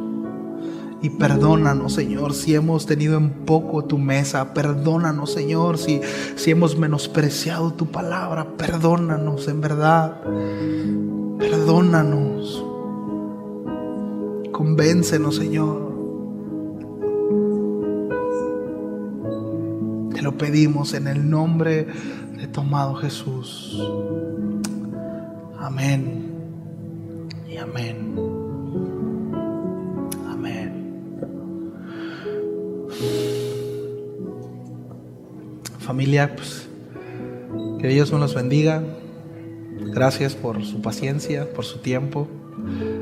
Y perdónanos, Señor, si hemos tenido en poco tu mesa. Perdónanos, Señor, si hemos menospreciado tu palabra. Perdónanos, en verdad. Perdónanos. Convéncenos, Señor. Te lo pedimos en el nombre de tu amado Jesús. Amén y amén. Familia, pues, que Dios nos los bendiga. Gracias por su paciencia, por su tiempo.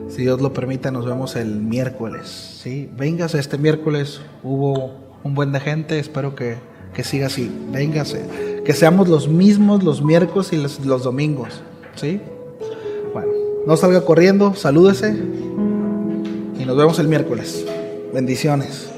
Si Dios lo permite, nos vemos el miércoles, ¿sí? Véngase este miércoles. Hubo un buen de gente. Espero que siga así. Véngase. Que seamos los mismos los miércoles y los domingos, ¿sí? Bueno, no salga corriendo. Salúdese. Y nos vemos el miércoles. Bendiciones.